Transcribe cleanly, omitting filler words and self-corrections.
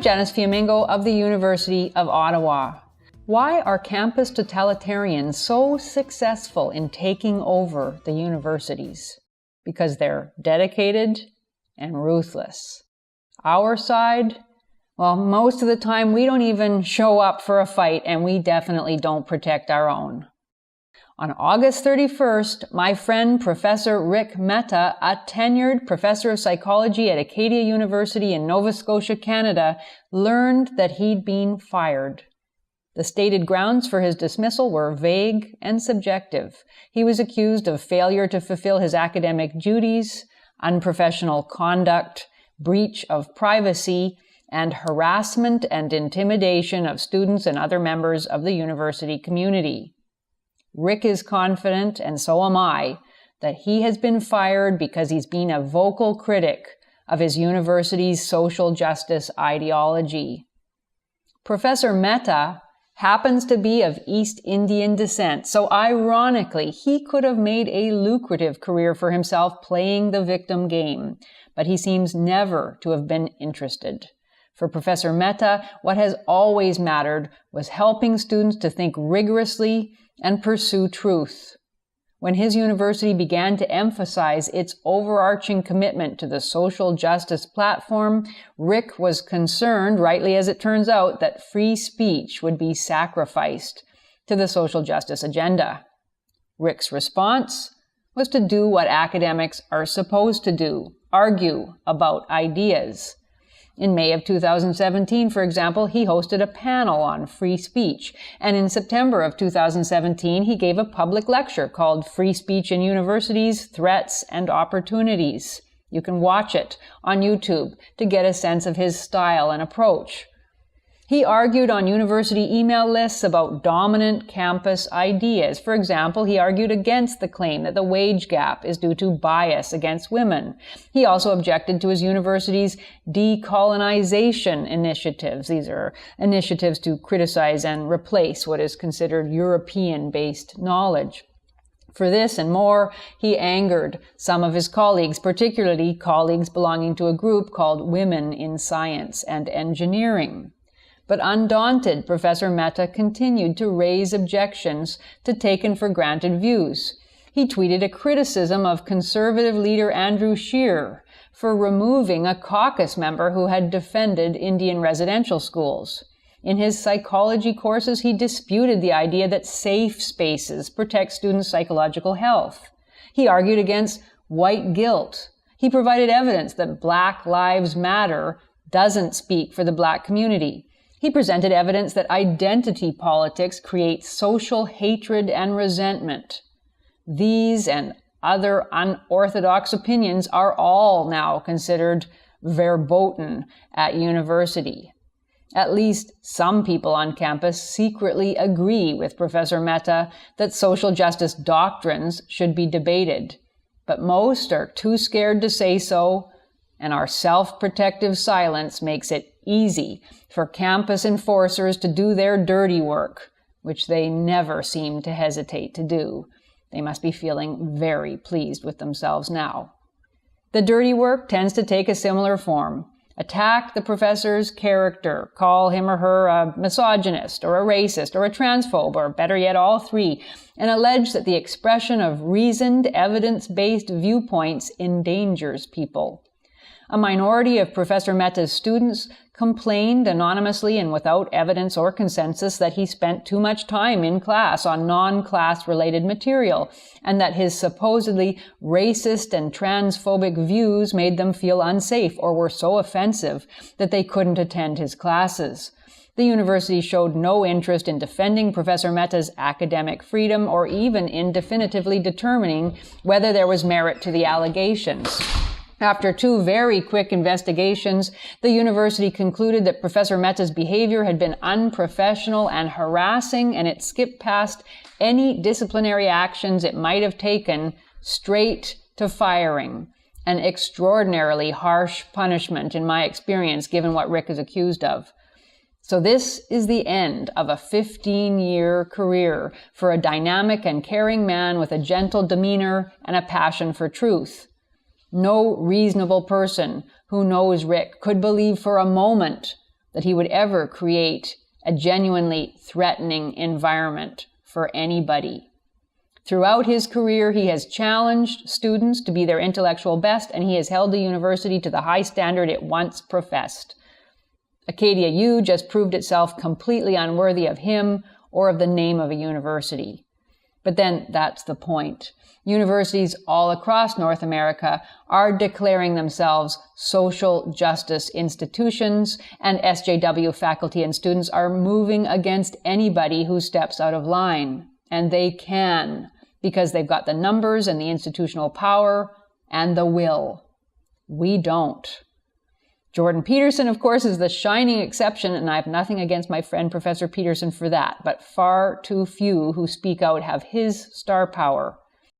Janice Fiamingo of the University of Ottawa. Why are campus totalitarians so successful in taking over the universities? Because they're dedicated and ruthless. Our side? Well, most of the time we don't even show up for a fight, and we definitely don't protect our own. On August 31st, my friend Professor Rick Mehta, a tenured professor of psychology at Acadia University in Nova Scotia, Canada, learned that he'd been fired. The stated grounds for his dismissal were vague and subjective. He was accused of failure to fulfill his academic duties, unprofessional conduct, breach of privacy, and harassment and intimidation of students and other members of the university community. Rick is confident, and so am I, that he has been fired because he's been a vocal critic of his university's social justice ideology. Professor Mehta happens to be of East Indian descent, so ironically, he could have made a lucrative career for himself playing the victim game, but he seems never to have been interested. For Professor Mehta, what has always mattered was helping students to think rigorously and pursue truth. When his university began to emphasize its overarching commitment to the social justice platform, Rick was concerned, rightly as it turns out, that free speech would be sacrificed to the social justice agenda. Rick's response was to do what academics are supposed to do, argue about ideas. In May of 2017, for example, he hosted a panel on free speech, and in September of 2017, he gave a public lecture called Free Speech in Universities, Threats and Opportunities. You can watch it on YouTube to get a sense of his style and approach. He argued on university email lists about dominant campus ideas. For example, he argued against the claim that the wage gap is due to bias against women. He also objected to his university's decolonization initiatives. These are initiatives to criticize and replace what is considered European-based knowledge. For this and more, he angered some of his colleagues, particularly colleagues belonging to a group called Women in Science and Engineering. But undaunted, Professor Mehta continued to raise objections to taken-for-granted views. He tweeted a criticism of conservative leader Andrew Scheer for removing a caucus member who had defended Indian residential schools. In his psychology courses, he disputed the idea that safe spaces protect students' psychological health. He argued against white guilt. He provided evidence that Black Lives Matter doesn't speak for the Black community. He presented evidence that identity politics creates social hatred and resentment. These and other unorthodox opinions are all now considered verboten at university. At least some people on campus secretly agree with Professor Mehta that social justice doctrines should be debated, but most are too scared to say so, and our self-protective silence makes it easy for campus enforcers to do their dirty work, which they never seem to hesitate to do. They must be feeling very pleased with themselves now. The dirty work tends to take a similar form. Attack the professor's character, call him or her a misogynist or a racist or a transphobe, or better yet, all three, and allege that the expression of reasoned, evidence-based viewpoints endangers people. A minority of Professor Mehta's students complained anonymously and without evidence or consensus that he spent too much time in class on non-class related material, and that his supposedly racist and transphobic views made them feel unsafe or were so offensive that they couldn't attend his classes. The university showed no interest in defending Professor Mehta's academic freedom or even in definitively determining whether there was merit to the allegations. After 2 very quick investigations, the university concluded that Professor Mehta's behavior had been unprofessional and harassing, and it skipped past any disciplinary actions it might have taken straight to firing. An extraordinarily harsh punishment, in my experience, given what Rick is accused of. So this is the end of a 15-year career for a dynamic and caring man with a gentle demeanor and a passion for truth. No reasonable person who knows Rick could believe for a moment that he would ever create a genuinely threatening environment for anybody. Throughout his career, he has challenged students to be their intellectual best, and he has held the university to the high standard it once professed. Acadia U just proved itself completely unworthy of him or of the name of a university. But then that's the point. Universities all across North America are declaring themselves social justice institutions, and SJW faculty and students are moving against anybody who steps out of line. And they can, because they've got the numbers and the institutional power and the will. We don't. Jordan Peterson, of course, is the shining exception, and I have nothing against my friend Professor Peterson for that, but far too few who speak out have his star power